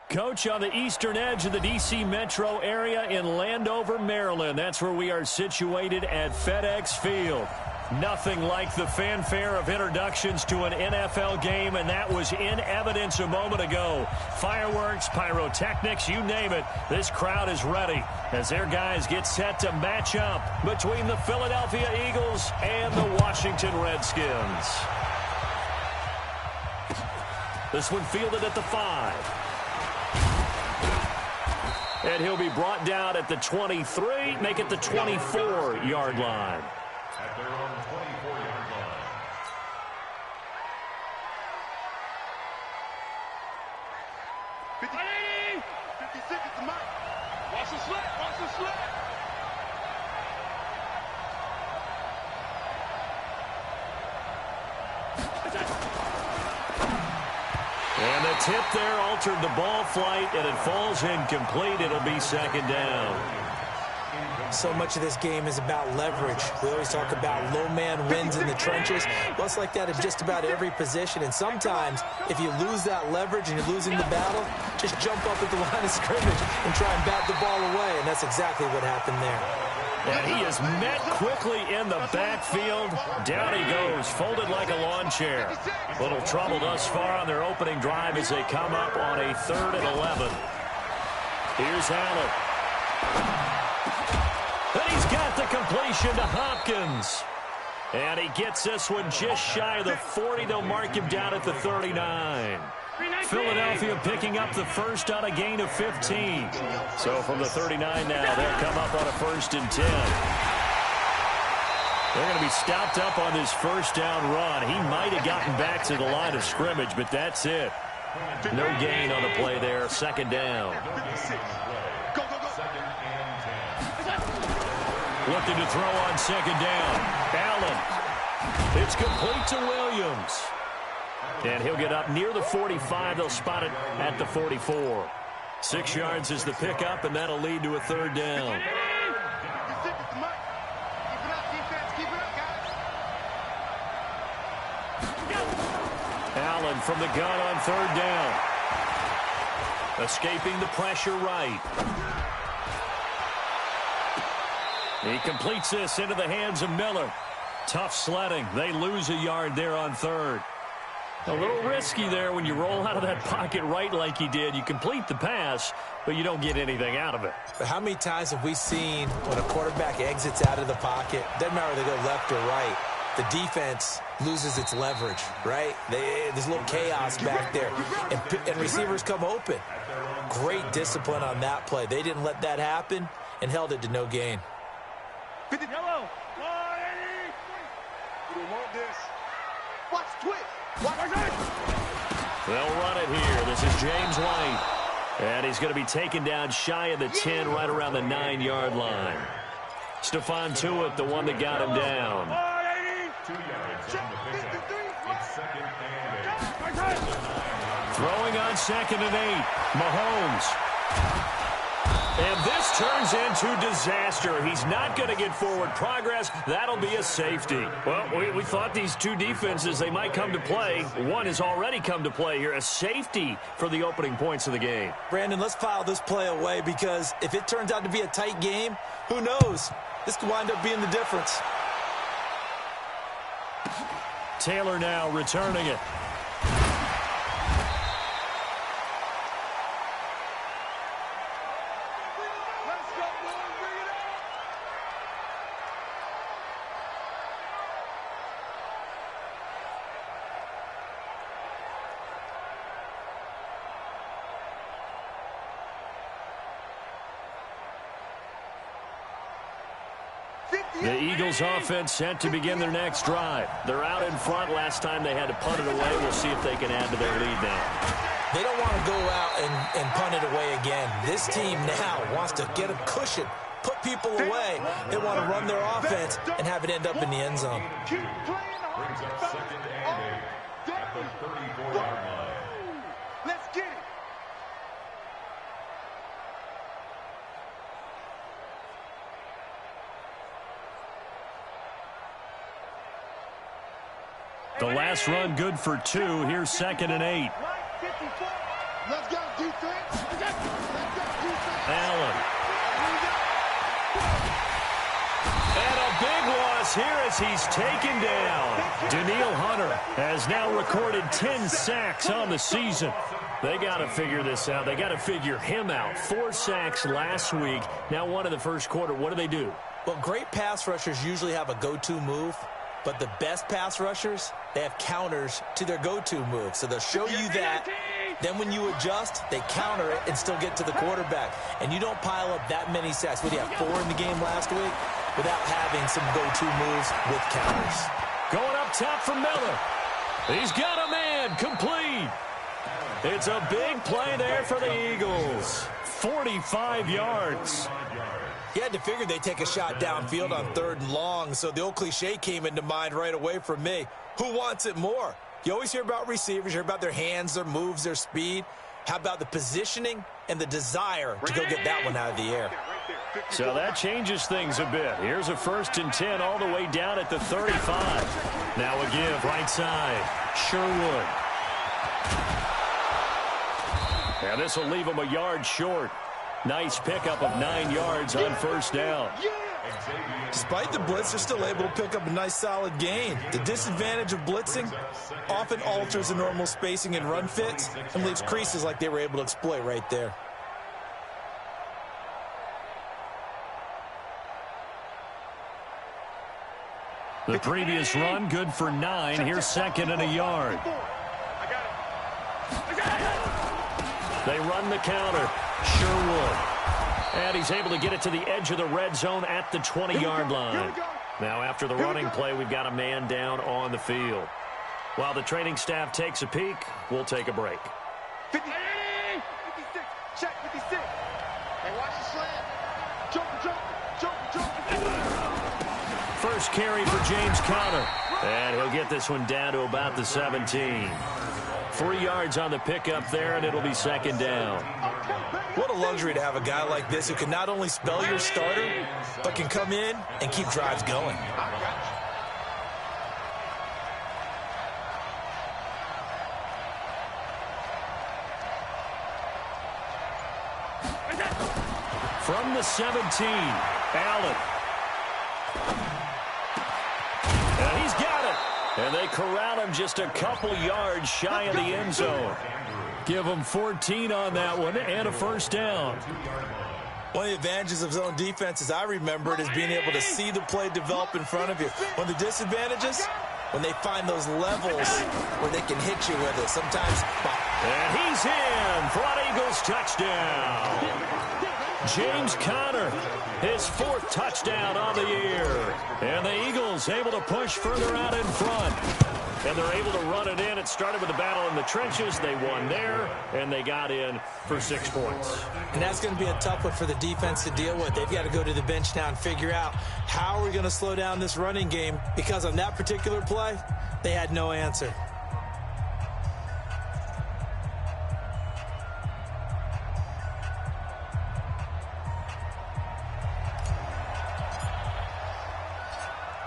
Coach, on the eastern edge of the D.C. metro area in Landover, Maryland. That's where we are situated at FedEx Field. Nothing like the fanfare of introductions to an NFL game, and that was in evidence a moment ago. Fireworks, pyrotechnics, you name it. This crowd is ready as their guys get set to match up between the Philadelphia Eagles and the Washington Redskins. This one fielded at the 5. And he'll be brought down at the 23, make it the 24-yard line. At their own 24-yard line. 56 at the mark. Watch the slip, watch the slip. And the tip there altered the ball flight, and it falls incomplete. It'll be second down. So much of this game is about leverage. We always talk about low man wins in the trenches. Well, it's like that in just about every position. And sometimes, if you lose that leverage and you're losing the battle, just jump up at the line of scrimmage and try and bat the ball away. And that's exactly what happened there. And he is met quickly in the backfield. Down he goes, folded like a lawn chair. Little trouble thus far on their opening drive as they come up on a 3rd and 11. Here's Allen. And he's got the completion to Hopkins. And he gets this one just shy of the 40. They'll mark him down at the 39. Philadelphia picking up the first on a gain of 15. So from the 39 now, they'll come up on a 1st and 10. They're going to be stopped up on this first down run. He might have gotten back to the line of scrimmage, but that's it. No gain on the play there. 2nd down. Looking to throw on 2nd down. Allen. It's complete to Williams. And he'll get up near the 45. They'll spot it at the 44. 6 yards is the pickup, and that'll lead to a 3rd down. Allen from the gun on 3rd down. Escaping the pressure right. He completes this into the hands of Miller. Tough sledding. They lose a yard there on 3rd. A little risky there when you roll out of that pocket right like he did. You complete the pass, but you don't get anything out of it. But how many times have we seen when a quarterback exits out of the pocket, doesn't matter whether they go left or right, the defense loses its leverage, right? There's a little chaos back there, and receivers come open. Great discipline on that play. They didn't let that happen and held it to no gain. Yellow. We want this. Watch twist. They'll run it here. This is James White. And he's going to be taken down shy of the 10, right around the 9-yard line. Stephon Tuitt, the one that got him down. 2 yards on the pickup. It's 2nd and 8. Throwing on 2nd and 8. Mahomes. And this turns into disaster. He's not going to get forward progress. That'll be a safety. Well, we thought these two defenses, they might come to play. One has already come to play here. A safety for the opening points of the game. Brandon, let's file this play away because if it turns out to be a tight game, who knows? This could wind up being the difference. Taylor now returning it. The Eagles offense set to begin their next drive. They're out in front. Last time they had to punt it away. We'll see if they can add to their lead now. They don't want to go out and punt it away again. This team now wants to get a cushion, put people away. They want to run their offense and have it end up in the end zone. Brings up 2nd and 8 at the 34-yard line. Let's get it. The last run good for 2. Here's 2nd and 8. Let's go, defense. this here as he's taken down. Danielle Hunter has now recorded 10 sacks on the season. They got to figure this out. They got to figure him out. 4 sacks last week. Now one in the first quarter. What do? Well, great pass rushers usually have a go-to move, but the best pass rushers, they have counters to their go-to move. So they'll show you that. Then when you adjust, they counter it and still get to the quarterback. And you don't pile up that many sacks. What do you have, 4 in the game last week? Without having some go-to moves with counters. Going up top for Miller. He's got a man complete. It's a big play there for the Eagles. 45 yards. You had to figure they'd take a shot downfield on 3rd and long, so the old cliche came into mind right away from me. Who wants it more? You always hear about receivers, you hear about their hands, their moves, their speed. How about the positioning and the desire to go get that one out of the air? So that changes things a bit. Here's a 1st and 10 all the way down at the 35. Now a give right side. Sherwood. And this will leave him a yard short. Nice pickup of 9 yards on 1st down. Despite the blitz, they're still able to pick up a nice solid gain. The disadvantage of blitzing often alters the normal spacing and run fits and leaves creases like they were able to exploit right there. The previous run, good for 9. Here's 2nd and a yard. They run the counter. Sherwood. And he's able to get it to the edge of the red zone at the 20-yard line. Now after the running play, we've got a man down on the field. While the training staff takes a peek, we'll take a break. 50, 56, check 56. Hey, watch the slant. Jump. First carry for James Conner. And he'll get this one down to about the 17. 3 yards on the pickup there, and it'll be 2nd down. What a luxury to have a guy like this who can not only spell your starter, but can come in and keep drives going. From the 17, Allen. And he's got it. And they corral him just a couple yards shy of the end zone. Give him 14 on that one and a 1st down. One of the advantages of zone defense, as I remember it, is being able to see the play develop in front of you. One of the disadvantages, when they find those levels where they can hit you with it. Sometimes. And he's in for an Eagles touchdown. James Conner, his 4th touchdown on the year. And the Eagles able to push further out in front. And they're able to run it in. It started with a battle in the trenches. They won there, and they got in for 6 points. And that's going to be a tough one for the defense to deal with. They've got to go to the bench now and figure out how are we going to slow down this running game, because on that particular play, they had no answer.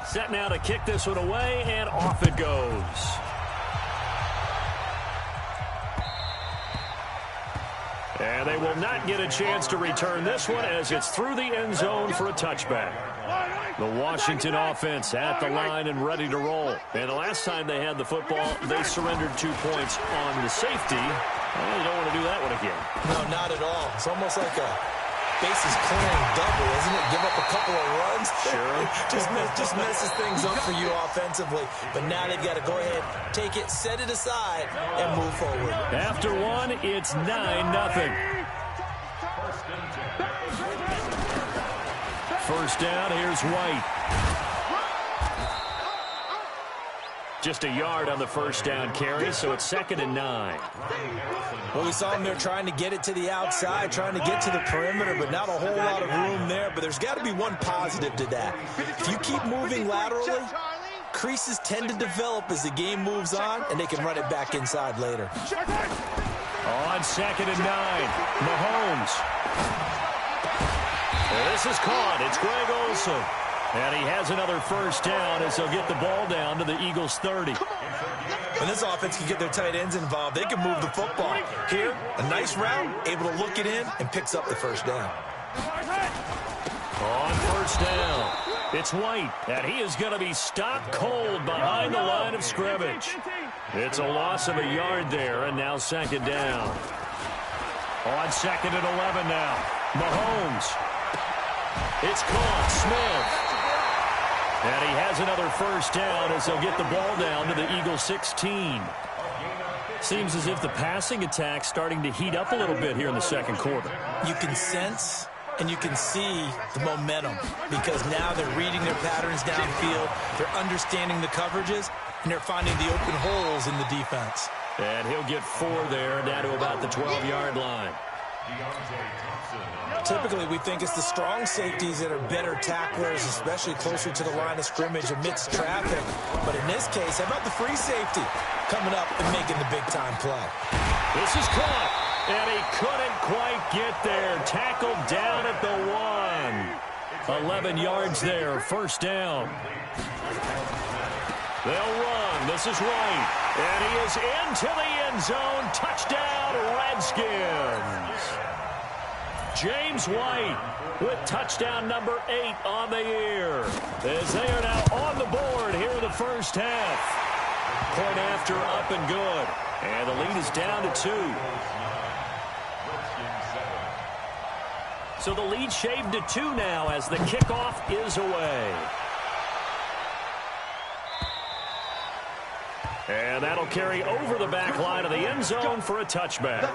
Set now to kick this one away, and off it goes. And they will not get a chance to return this one as it's through the end zone for a touchback. The Washington offense at the line and ready to roll. And the last time they had the football, they surrendered 2 points on the safety. Well, you don't want to do that one again. No, not at all. It's almost like a bases clearing double, isn't it? Give up a couple of runs. Sure. just messes things up for you offensively. But now they've got to go ahead, take it, set it aside, and move forward. After one, it's 9-0. First down, here's White. Just a yard on the first down carry, so it's 2nd and 9. Well, we saw them there trying to get it to the outside, trying to get to the perimeter, but not a whole lot of room there. But there's got to be one positive to that. If you keep moving laterally, creases tend to develop as the game moves on, and they can run it back inside later. On 2nd and 9, Mahomes. This is caught. It's Greg Olsen. And he has another first down as they'll get the ball down to the Eagles' 30. When this offense can get their tight ends involved, they can move the football. Here, a nice route, able to look it in, and picks up the first down. On first down, it's White, and he is going to be stopped cold behind the line of scrimmage. It's a loss of a yard there, and now second down. On second and 11 now, Mahomes. It's caught, Smith. And he has another first down as they'll get the ball down to the Eagles 16. Seems as if the passing attack's starting to heat up a little bit here in the second quarter. You can sense and you can see the momentum because now they're reading their patterns downfield, they're understanding the coverages, and they're finding the open holes in the defense. And he'll get 4 there, down to about the 12-yard line. Typically, we think it's the strong safeties that are better tacklers, especially closer to the line of scrimmage amidst traffic. But in this case, how about the free safety coming up and making the big-time play? This is caught, and he couldn't quite get there. Tackled down at the 1. 11 yards there, first down. They'll run. This is White, and he is into the end zone. Touchdown, Redskins. James White with touchdown number 8 on the year, as they are now on the board here in the first half. Point after up and good, and the lead is down to 2. So the lead shaved to 2 now as the kickoff is away. And that'll carry over the back line of the end zone for a touchback.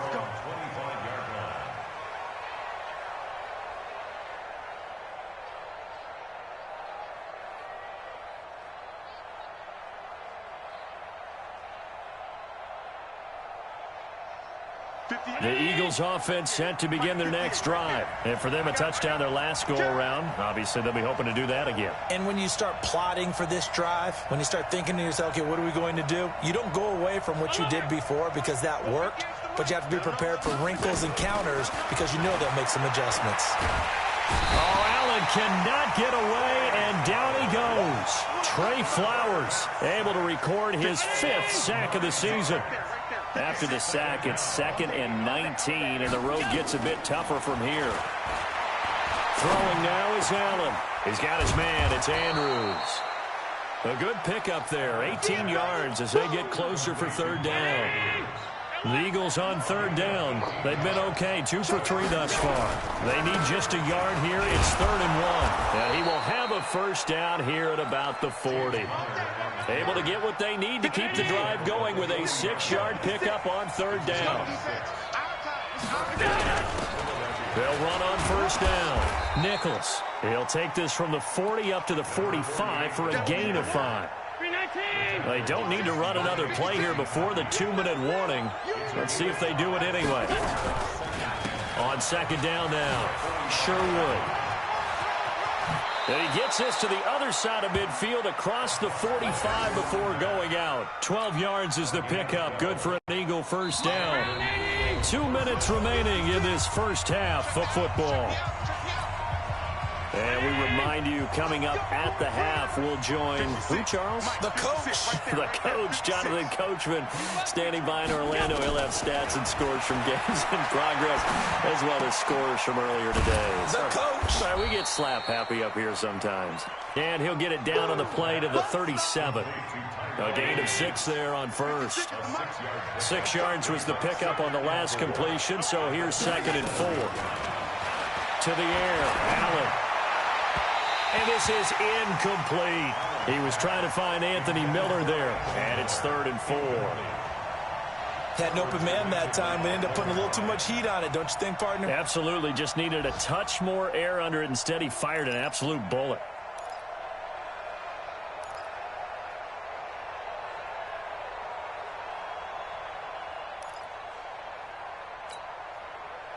The Eagles offense set to begin their next drive. And for them, a touchdown their last go-around. Obviously, they'll be hoping to do that again. And when you start plotting for this drive, when you start thinking to yourself, okay, what are we going to do? You don't go away from what you did before because that worked, but you have to be prepared for wrinkles and counters because you know they'll make some adjustments. Oh, Allen cannot get away, and down he goes. Trey Flowers able to record his 5th sack of the season. After the sack, it's 2nd and 19, and the road gets a bit tougher from here. Throwing now is Allen. He's got his man. It's Andrews. A good pickup there, 18 yards as they get closer for third down. The Eagles on third down. They've been okay, 2 for 3 thus far. They need just a yard here. It's 3rd and 1. And he will have a first down here at about the 40. Able to get what they need to keep the drive going with a 6-yard pickup on third down. They'll run on first down. Nichols. He'll take this from the 40 up to the 45 for a gain of 5. They don't need to run another play here before the 2-minute warning. Let's see if they do it anyway. On second down now, Sherwood. And he gets this to the other side of midfield across the 45 before going out. 12 yards is the pickup. Good for an Eagle first down. 2 minutes remaining in this first half of football. And we remind you, coming up at the half, we'll join who, Charles? The coach. The coach, Jonathan Coachman, standing by in Orlando. He'll have stats and scores from games in progress, as well as scores from earlier today. The coach. Sorry, we get slap happy up here sometimes. And he'll get it down on the play to the 37. A gain of 6 there on first. 6 yards was the pickup on the last completion, so here's 2nd and 4. To the air, Allen. And this is incomplete. He was trying to find Anthony Miller there. And it's 3rd and 4. Had an open man that time, but ended up putting a little too much heat on it, don't you think, partner? Absolutely. Just needed a touch more air under it. Instead, he fired an absolute bullet.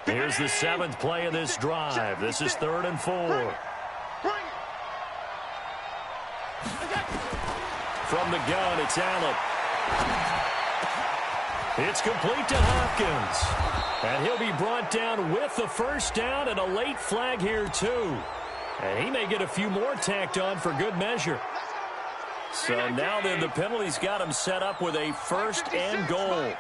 Here's the 7th play of this drive. This is 3rd and 4. From the gun, it's Allen. It's complete to Hopkins. And he'll be brought down with the first down and a late flag here, too. And he may get a few more tacked on for good measure. So now then, the penalty's got him set up with a 1st and goal.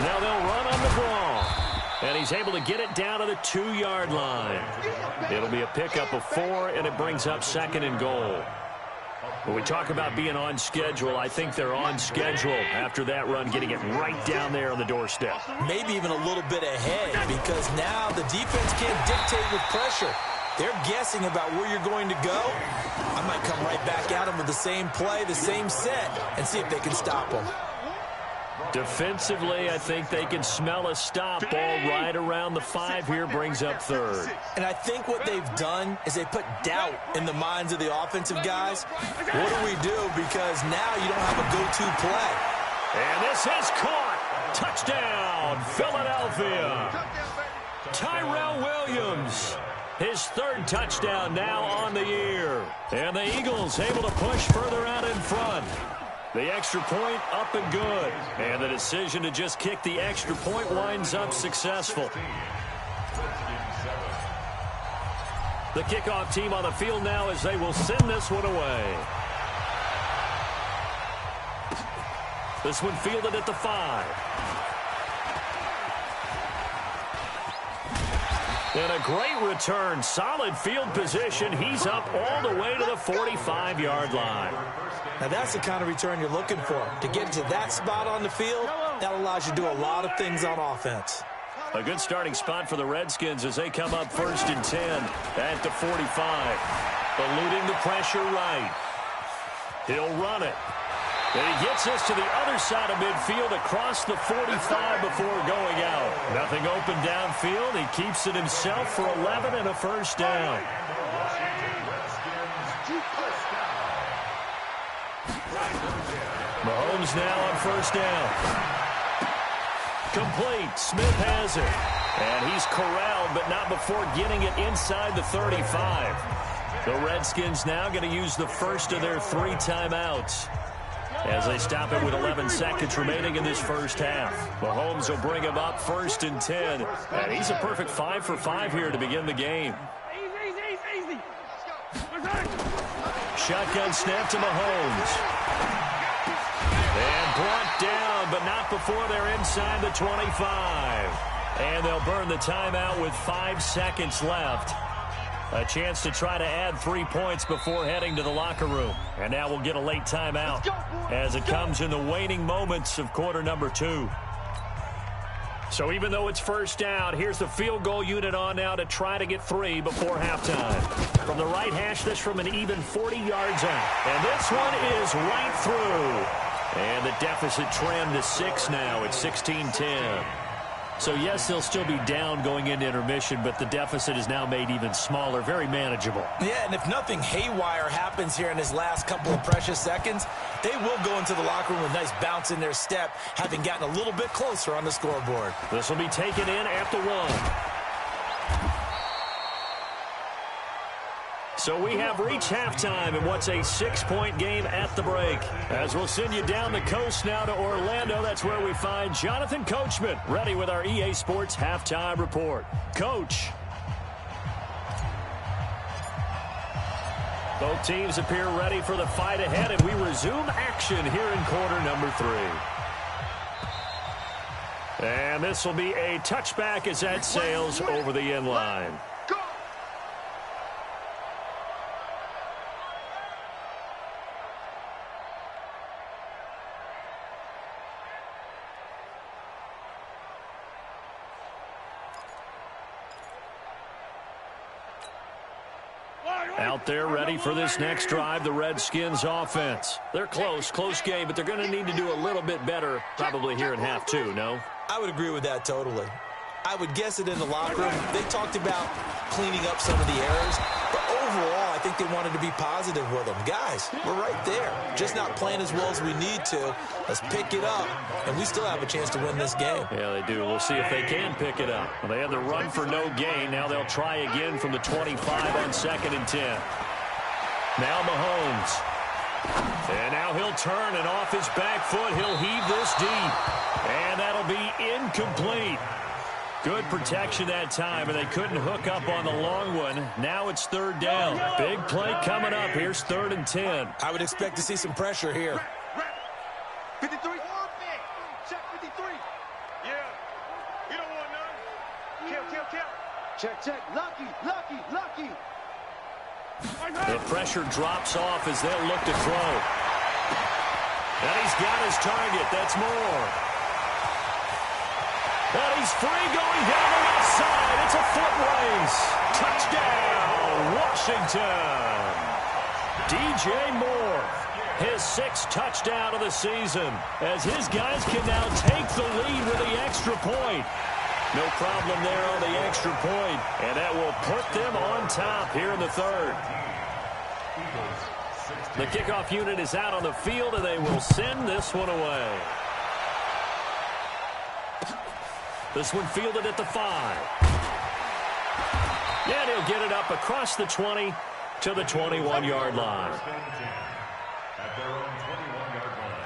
Now they'll run on the brawl. And he's able to get it down to the 2-yard line. It'll be a pickup of 4, and it brings up 2nd and goal. When we talk about being on schedule, I think they're on schedule after that run, getting it right down there on the doorstep. Maybe even a little bit ahead, because now the defense can't dictate with pressure. They're guessing about where you're going to go. I might come right back at them with the same play, the same set, and see if they can stop them. Defensively, I think they can smell a stop. Ball right around the 5 here, brings up 3rd. And I think what they've done is they put doubt in the minds of the offensive guys. What do we do? Because now you don't have a go-to play. And this is caught. Touchdown, Philadelphia. Tyrell Williams. His 3rd touchdown now on the year. And the Eagles able to push further out in front. The extra point up and good. And the decision to just kick the extra point winds up successful. The kickoff team on the field now as they will send this one away. This one fielded at the 5. And a great return. Solid field position. He's up all the way to the 45-yard line. Now, that's the kind of return you're looking for. To get to that spot on the field, that allows you to do a lot of things on offense. A good starting spot for the Redskins as they come up 1st and 10 at the 45. Eluding the pressure right. He'll run it. And he gets us to the other side of midfield across the 45 before going out. Nothing open downfield. He keeps it himself for 11 and a 1st down. Mahomes now on 1st down. Complete. Smith has it. And he's corralled, but not before getting it inside the 35. The Redskins now going to use the first of their 3 timeouts as they stop it with 11 seconds remaining in this first half. Mahomes will bring him up 1st and 10. And he's a perfect 5 for 5 here to begin the game. Shotgun snap to Mahomes. And brought down, but not before they're inside the 25. And they'll burn the timeout with 5 seconds left. A chance to try to add 3 points before heading to the locker room. And now we'll get a late timeout as it comes in the waning moments of quarter number 2. So even though it's 1st down, here's the field goal unit on now to try to get 3 before halftime. From the right hash, this from an even 40 yards out. And this one is right through. And the deficit trimmed to 6 now at 16-10. So, yes, they'll still be down going into intermission, but the deficit is now made even smaller, very manageable. Yeah, and if nothing haywire happens here in his last couple of precious seconds, they will go into the locker room with a nice bounce in their step, having gotten a little bit closer on the scoreboard. This will be taken in at the 1. So we have reached halftime in what's a 6-point game at the break. As we'll send you down the coast now to Orlando, that's where we find Jonathan Coachman, ready with our EA Sports Halftime Report. Coach. Both teams appear ready for the fight ahead, and we resume action here in quarter number 3. And this will be a touchback as that sails over the end line. Out there ready for this next drive, the Redskins offense. They're close game, but they're going to need to do a little bit better probably here in half 2, no? I would agree with that totally. I would guess it in the locker room. They talked about cleaning up some of the errors, but overall, I think they wanted to be positive with them. Guys, we're right there. Just not playing as well as we need to. Let's pick it up, and we still have a chance to win this game. Yeah, they do. We'll see if they can pick it up. Well, they had the run for no gain. Now they'll try again from the 25 on 2nd and 10. Now Mahomes. And now he'll turn, and off his back foot, he'll heave this deep. And that'll be incomplete. Good protection that time, and they couldn't hook up on the long one. Now it's 3rd down. Big play coming up. Here's 3rd and 10. I would expect to see some pressure here. 53. Check 53. Yeah. You don't want none. Kill. Check. Lucky. The pressure drops off as they'll look to throw. And he's got his target. That's Moore. And he's free going down the left side. It's a foot race. Touchdown, Washington. DJ Moore, his 6th touchdown of the season, as his guys can now take the lead with the extra point. No problem there on the extra point, and that will put them on top here in the 3rd. The kickoff unit is out on the field, and they will send this one away. This one fielded at the 5. And he'll get it up across the 20 to the 21-yard line. At their own 21-yard line.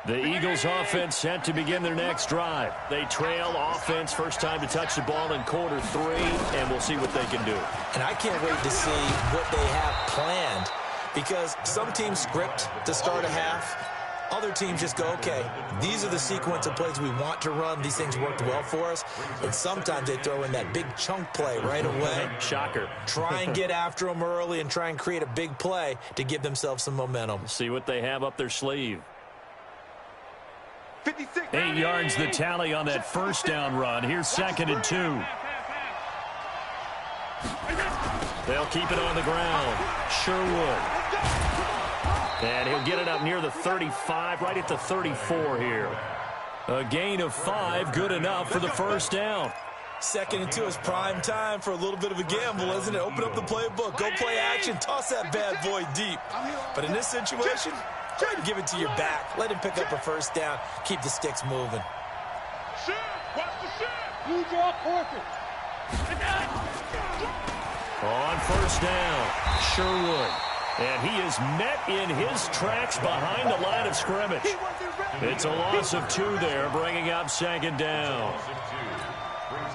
The Eagles offense set to begin their next drive. They trail offense, first time to touch the ball in quarter 3, and we'll see what they can do. And I can't wait to see what they have planned, because some teams script to start a half. Other teams just go, okay, these are the sequence of plays we want to run. These things worked well for us. And sometimes they throw in that big chunk play right away. Shocker. Try and get after them early and try and create a big play to give themselves some momentum. See what they have up their sleeve. 56. 8 yards the tally on that first down run. Here's 2nd and 2. They'll keep it on the ground. Sherwood. And he'll get it up near the 35, right at the 34 here. A gain of 5, good enough for the first down. 2nd and 2 is prime time for a little bit of a gamble, isn't it? Open up the playbook, go play action, toss that bad boy deep. But in this situation, go ahead and give it to your back. Let him pick up a first down. Keep the sticks moving. Shit. Watch the shit. You draw corporate. On first down, Sherwood. And he is met in his tracks behind the line of scrimmage. It's a loss of 2 there, bringing up 2nd down.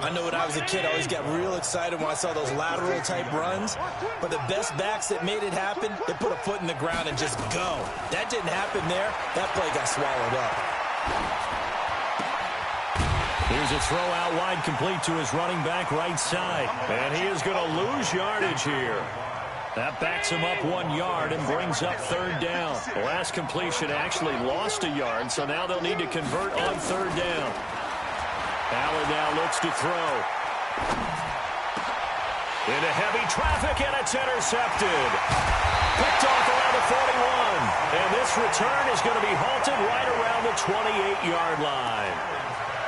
I know when I was a kid, I always got real excited when I saw those lateral type runs. But the best backs that made it happen, they put a foot in the ground and just go. That didn't happen there. That play got swallowed up. Here's a throw out wide, complete to his running back right side. And he is going to lose yardage here. That backs him up 1 yard and brings up 3rd down. The last completion actually lost a yard, so now they'll need to convert on 3rd down. Allen now looks to throw. Into heavy traffic, and it's intercepted. Picked off around the 41. And this return is going to be halted right around the 28-yard line.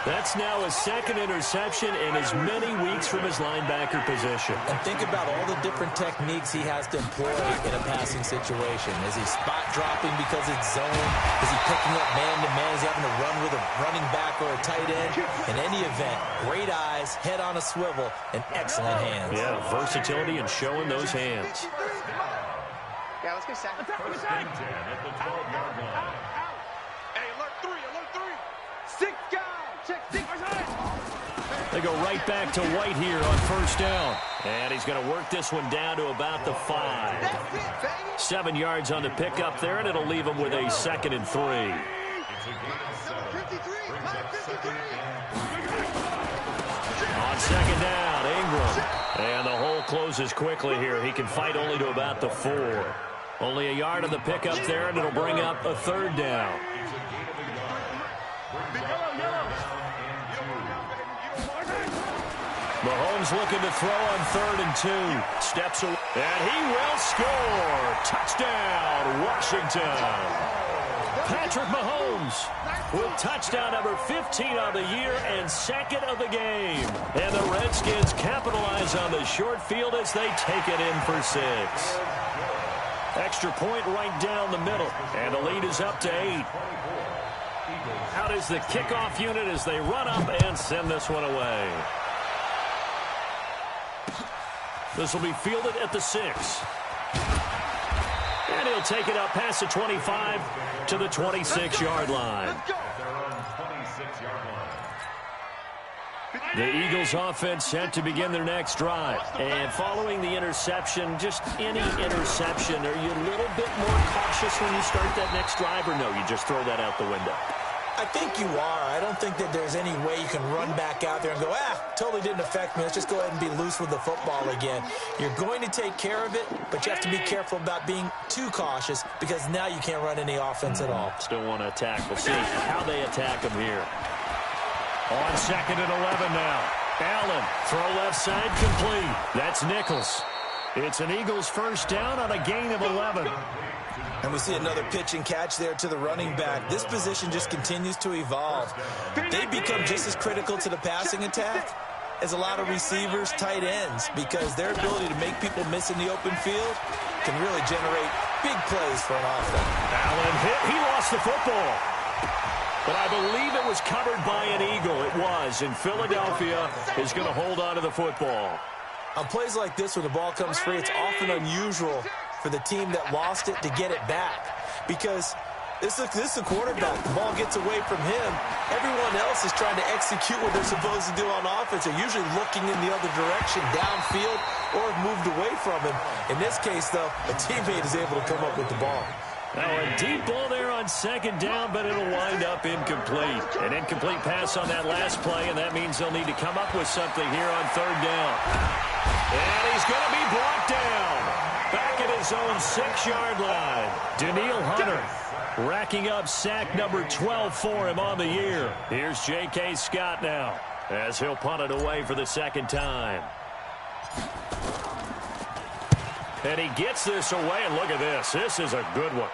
That's now his 2nd interception in as many weeks from his linebacker position. And think about all the different techniques he has to employ in a passing situation. Is he spot dropping because it's zone? Is he picking up man-to-man? Is he having to run with a running back or a tight end? In any event, great eyes, head on a swivel, and excellent hands. Yeah, versatility and showing those hands. Yeah, let's get second. First and 10 at the 12-yard line. Hey, alert 3. 6 guys. Check 6. They go right back to White here on first down. And he's going to work this one down to about the 5. 7 yards on the pickup there, and it'll leave him with a 2nd and 3. It's a gain of 7. Brings up 2nd and 3. On 2nd down, Ingram. And the hole closes quickly here. He can fight only to about the 4. Only a yard on the pickup there, and it'll bring up a 3rd down. It's a gain of a yard. Brings up 3rd down and 2. Mahomes looking to throw on 3rd and 2. Steps away, and he will score. Touchdown, Washington. Patrick Mahomes with touchdown number 15 on the year and 2nd of the game. And the Redskins capitalize on the short field as they take it in for 6. Extra point right down the middle, and the lead is up to 8. Out is the kickoff unit as they run up and send this one away. This will be fielded at the 6. And he'll take it up past the 25 to the 26-yard line. The Eagles offense set to begin their next drive. And following the interception, just any interception, are you a little bit more cautious when you start that next drive, or no, you just throw that out the window? I think you are. I don't think that there's any way you can run back out there and go, totally didn't affect me. Let's just go ahead and be loose with the football again. You're going to take care of it, but you have to be careful about being too cautious because now you can't run any offense at all. Still want to attack. We'll see how they attack them here. On 2nd and 11 now. Allen, throw left side complete. That's Nichols. It's an Eagles first down on a gain of 11. And we see another pitch and catch there to the running back. This position just continues to evolve. They become just as critical to the passing attack as a lot of receivers, tight ends, because their ability to make people miss in the open field can really generate big plays for an offense. Allen hit. He lost the football. But I believe it was covered by an Eagle. It was. And Philadelphia is going to hold on to the football. On plays like this where the ball comes free, it's often unusual for the team that lost it to get it back, because this is a quarterback. The ball gets away from him. Everyone else is trying to execute what they're supposed to do on offense. They're usually looking in the other direction, downfield, or have moved away from him. In this case, though, a teammate is able to come up with the ball. Now a deep ball there on 2nd down, but it'll wind up incomplete. An incomplete pass on that last play, and that means they'll need to come up with something here on 3rd down. And he's going to be brought down. Back at his own 6-yard line. Danielle Hunter racking up sack number 12 for him on the year. Here's J.K. Scott now as he'll punt it away for the 2nd time. And he gets this away, and look at this. This is a good one.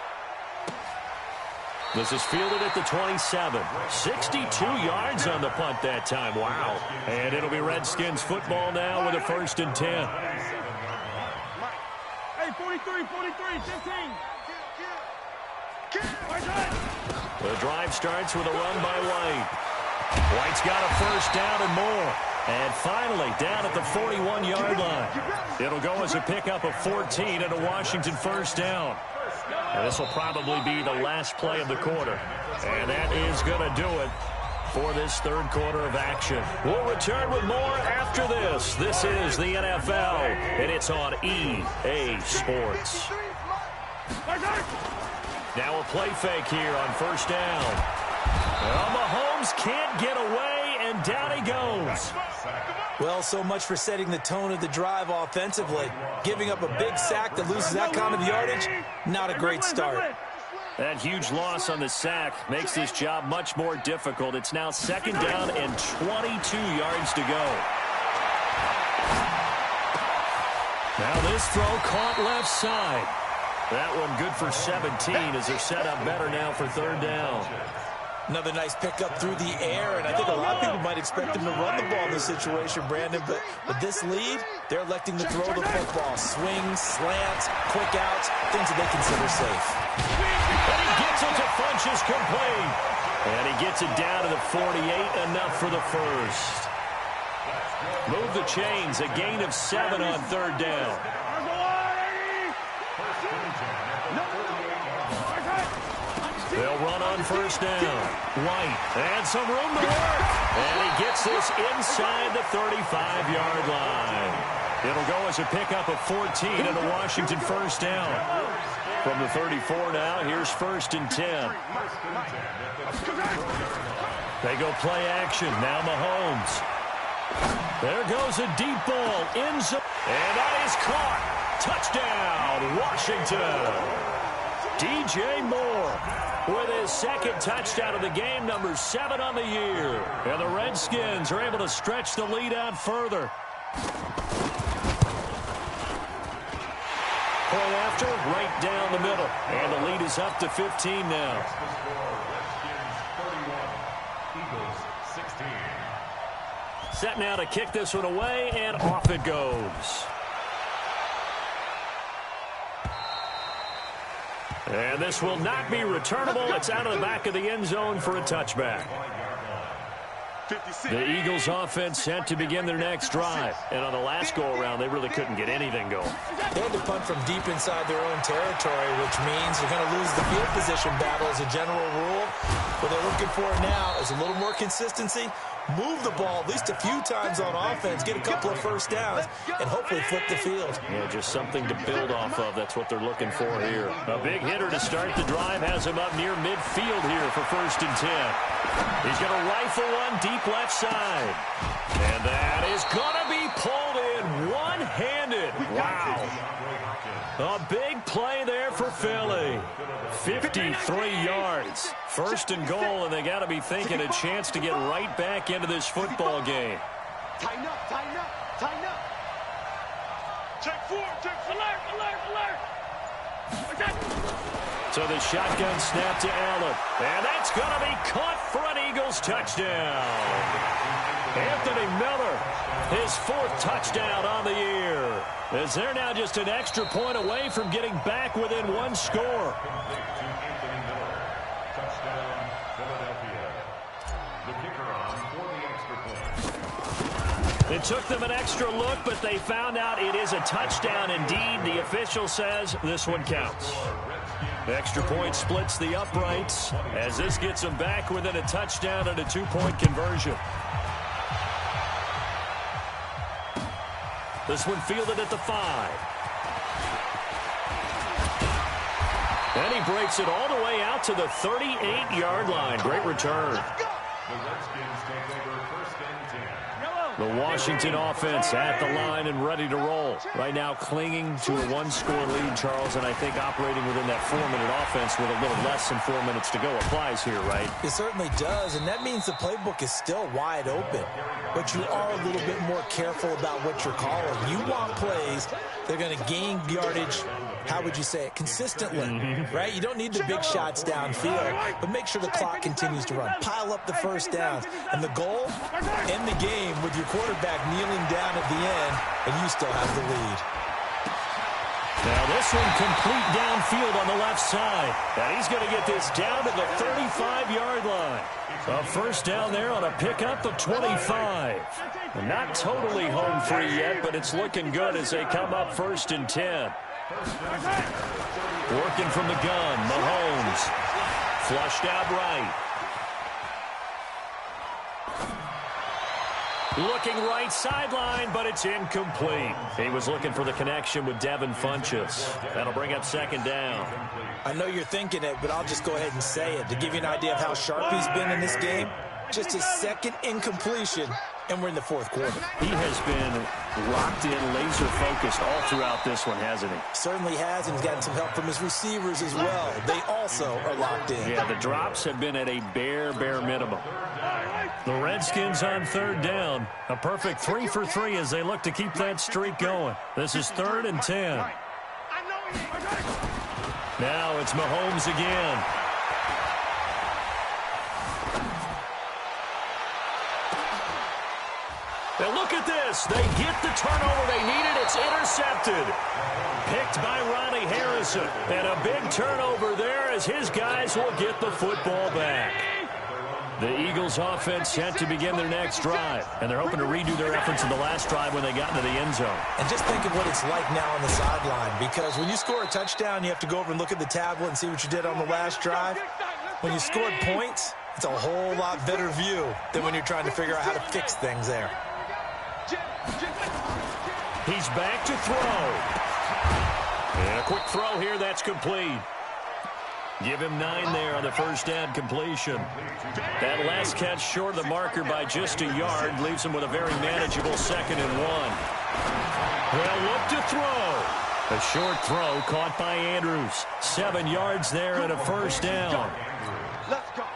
This is fielded at the 27. 62 yards on the punt that time. Wow. And it'll be Redskins football now with a 1st and 10. Hey, 43, 15. The drive starts with a run by White. White's got a 1st down and more. And finally, down at the 41-yard line. It'll go as a pickup of 14 and a Washington 1st down. And this will probably be the last play of the quarter. And that is going to do it for this 3rd quarter of action. We'll return with more after this. This is the NFL, and it's on EA Sports. Now a play fake here on 1st down. Well, Mahomes can't get away, and down he goes. Well, so much for setting the tone of the drive offensively. Giving up a big sack that loses that kind of yardage, not a great start. That huge loss on the sack makes this job much more difficult. It's now 2nd down and 22 yards to go. Now this throw caught left side. That one good for 17 as they're set up better now for 3rd down. Another nice pickup through the air, and I think a lot of people might expect him to run the ball in this situation, Brandon, but with this lead, they're electing to throw the football. Swings, slants, quick outs, things that they consider safe. And he gets it to Funchess complete. And he gets it down to the 48, enough for the 1st. Move the chains, a gain of 7 on 3rd down. They'll run on 1st down. White, and some room to work. And he gets this inside the 35-yard line. It'll go as a pickup of 14 and a Washington 1st down. From the 34 now, here's 1st and 10. They go play action. Now Mahomes. There goes a deep ball. In zone. And that is caught. Touchdown, Washington. DJ Moore with his 2nd touchdown of the game, number 7 on the year. And the Redskins are able to stretch the lead out further. Point after, right down the middle. And the lead is up to 15 now. Set now to kick this one away, and off it goes. And this will not be returnable. It's out of the back of the end zone for a touchback. The Eagles offense set to begin their next drive. And on the last go-around, they really couldn't get anything going. They had to punt from deep inside their own territory, which means they're going to lose the field position battle as a general rule. What they're looking for now is a little more consistency, move the ball at least a few times on offense, get a couple of first downs, and hopefully flip the field. Yeah, just something to build off of. That's what they're looking for here. A big hitter to start the drive has him up near midfield here for 1st and 10. He's going to rifle one deep left side. And that is going to be pulled in one-handed. Wow. A big play there for Philly. 53 yards. 1st and goal, and they got to be thinking a chance to get right back into this football game. Tighten up, tighten up, tighten up. Check 4, check alert, alert, alert. So the shotgun snap to Allen. And that's going to be caught for an Eagles touchdown. Anthony Miller, his 4th touchdown on the year. As they're now just an extra point away from getting back within 1 score. Anthony Miller. Touchdown, Philadelphia. The kicker on for the extra point. It took them an extra look, but they found out it is a touchdown indeed. The official says this one counts. The extra point splits the uprights as this gets them back within a touchdown and a 2-point conversion. This one fielded at the 5. And he breaks it all the way out to the 38-yard line. Great return. The Redskins take over 1st and 10. The Washington offense at the line and ready to roll. Right now clinging to a 1-score lead, Charles, and I think operating within that 4-minute offense with a little less than 4 minutes to go applies here, right? It certainly does, and that means the playbook is still wide open. But you are a little bit more careful about what you're calling. You want plays that are going to gain yardage, how would you say it, consistently, right? You don't need the big shots downfield, but make sure the clock continues to run. Pile up the first downs. And the goal, end the game with your quarterback kneeling down at the end, and you still have the lead. Now this one complete downfield on the left side. And he's going to get this down to the 35-yard line. A first down there on a pickup of 25. Not totally home free yet, but it's looking good as they come up 1st and 10. Working from the gun, Mahomes. Flushed out right. Looking right sideline, but it's incomplete. He was looking for the connection with Devin Funchess. That'll bring up 2nd down. I know you're thinking it, but I'll just go ahead and say it. To give you an idea of how sharp he's been in this game, just his 2nd incompletion, and we're in the 4th quarter. He has been locked in, laser-focused all throughout this one, hasn't he? Certainly has, and he's gotten some help from his receivers as well. They also are locked in. Yeah, the drops have been at a bare minimum. The Redskins on 3rd down. A perfect 3 for 3 as they look to keep that streak going. This is 3rd and 10. Now it's Mahomes again. Now look at this. They get the turnover they needed. It's intercepted. Picked by Ronnie Harrison. And a big turnover there as his guys will get the football back. The Eagles offense set to begin their next drive. And they're hoping to redo their efforts in the last drive when they got into the end zone. And just think of what it's like now on the sideline. Because when you score a touchdown, you have to go over and look at the tablet and see what you did on the last drive. When you scored points, it's a whole lot better view than when you're trying to figure out how to fix things there. He's back to throw. And a quick throw here, that's complete. Give him 9 there on the first down completion. That last catch short of the marker by just a yard leaves him with a very manageable 2nd and 1. Well, look to throw. A short throw caught by Andrews. 7 yards there and a first down.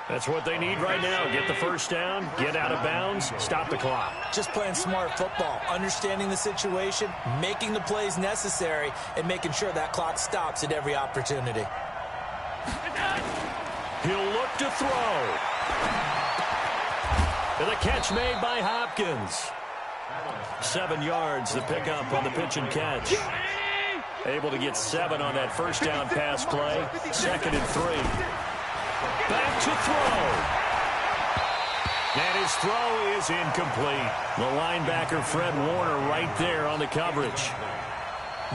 That's what they need right now. Get the first down, get out of bounds, stop the clock. Just playing smart football, understanding the situation, making the plays necessary, and making sure that clock stops at every opportunity. He'll look to throw. And the catch made by Hopkins. 7 yards, the pickup on the pitch and catch. Able to get 7 on that first down pass play. 2nd and 3. Back to throw. And his throw is incomplete. The linebacker, Fred Warner, right there on the coverage.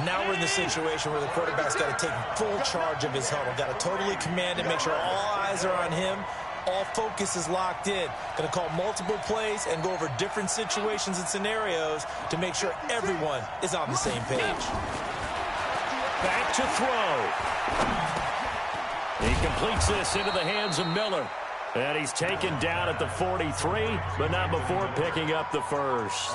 Now we're in the situation where the quarterback's got to take full charge of his huddle. Got to totally command it, make sure all eyes are on him, All focus is locked in. Going to call multiple plays and go over different situations and scenarios to make sure everyone is on the same page. Back to throw. He completes this into the hands of Miller. And he's taken down at the 43, but not before picking up the first.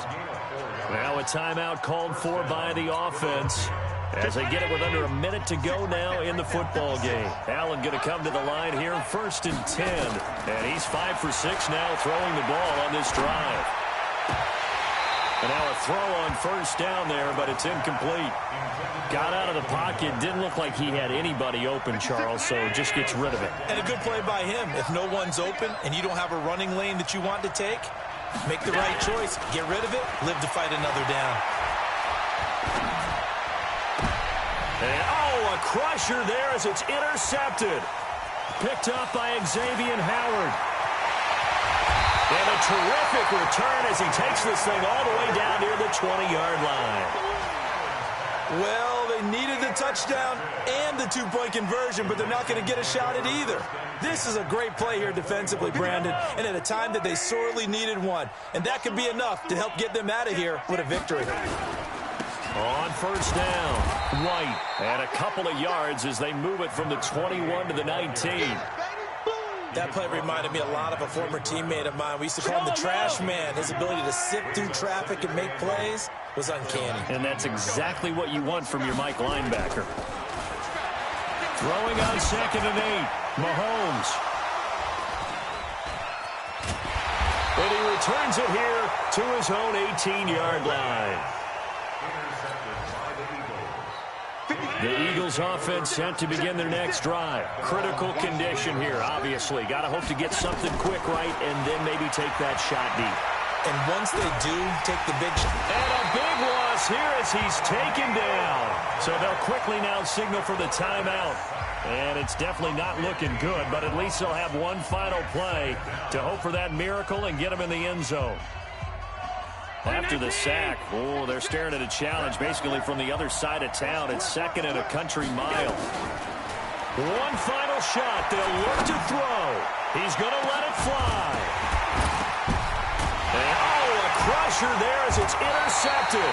Now a timeout called for by the offense as they get it with under a minute to go now in the football game. Allen going to come to the line here, 1st and 10. And he's 5 for 6 now throwing the ball on this drive. And now a throw on 1st down there, but it's incomplete. Got out of the pocket. Didn't look like he had anybody open, Charles, so just gets rid of it. And a good play by him. If no one's open and you don't have a running lane that you want to take, make the right choice. Get rid of it. Live to fight another down. And, a crusher there as it's intercepted. Picked up by Xavier Howard. And a terrific return as he takes this thing all the way down near the 20-yard line. Well, they needed the touchdown and the two-point conversion, but they're not going to get a shot at either. This is a great play here defensively, Brandon, and at a time that they sorely needed one. And that could be enough to help get them out of here with a victory. On 1st down, White, and a couple of yards as they move it from the 21 to the 19. That play reminded me a lot of a former teammate of mine. We used to call him the trash man. His ability to sift through traffic and make plays was uncanny. And that's exactly what you want from your Mike linebacker. Throwing on 2nd and 8, Mahomes. And he returns it here to his own 18-yard line. The Eagles offense set to begin their next drive. Critical condition here, obviously. Got to hope to get something quick right and then maybe take that shot deep. And once they do take the big shot. And a big loss here as he's taken down. So they'll quickly now signal for the timeout. And it's definitely not looking good, but at least they'll have one final play to hope for that miracle and get them in the end zone. After the sack, they're staring at a challenge basically from the other side of town. It's 2nd and a country mile. One final shot. They'll look to throw. He's going to let it fly. And, a crusher there as it's intercepted.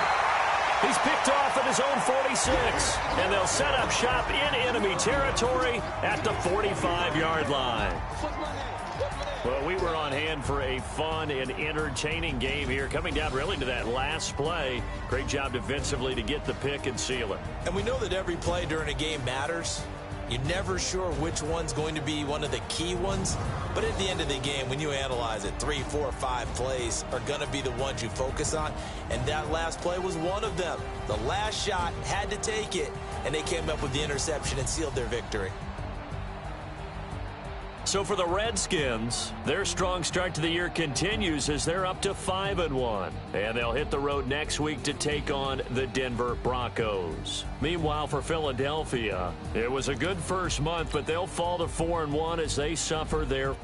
He's picked off at his own 46. And they'll set up shop in enemy territory at the 45-yard line. Well, we were on hand for a fun and entertaining game here, coming down really to that last play. Great job defensively to get the pick and seal it. And we know that every play during a game matters. You're never sure which one's going to be one of the key ones. But at the end of the game, when you analyze it, 3, 4, 5 plays are going to be the ones you focus on. And that last play was one of them. The last shot had to take it, and they came up with the interception and sealed their victory. So for the Redskins, their strong start to the year continues as they're up to 5-1. And they'll hit the road next week to take on the Denver Broncos. Meanwhile, for Philadelphia, it was a good first month, but they'll fall to 4-1 as they suffer their